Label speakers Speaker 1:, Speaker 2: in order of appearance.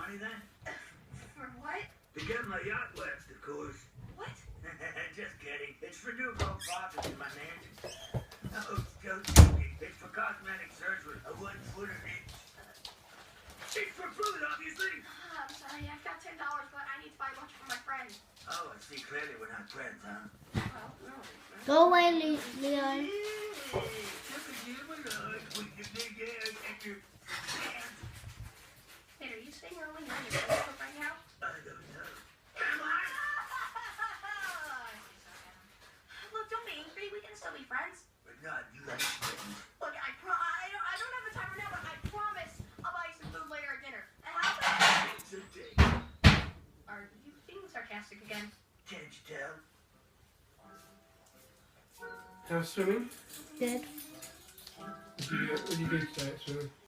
Speaker 1: money then?
Speaker 2: For what?
Speaker 1: To get my yacht waxed, of course.
Speaker 2: What?
Speaker 1: Just kidding. It's for new gold profits in my mansion. Oh, just joking. It's for cosmetic surgery. I wouldn't put it in. It's for food, obviously.
Speaker 2: I'm sorry, I've got $10, but I need to buy lunch for my friends.
Speaker 1: Oh, I see. Clearly we're not friends, huh?
Speaker 2: Well, no.
Speaker 3: Go away, Leon.
Speaker 1: Hey, just a game of life with your big ass and your hands.
Speaker 2: Hey, are you staying early on your Facebook right now?
Speaker 1: I don't know. Am I?
Speaker 2: Look, don't be angry. We can still be friends.
Speaker 1: We're not. You like friends.
Speaker 2: Look, I don't have the time right now, but I promise I'll buy you some food later at dinner. And how about...
Speaker 1: It's a date.
Speaker 2: Are you being sarcastic again?
Speaker 1: Can't you tell?
Speaker 4: How's swimming?
Speaker 3: Good.
Speaker 4: What did you do today at swimming?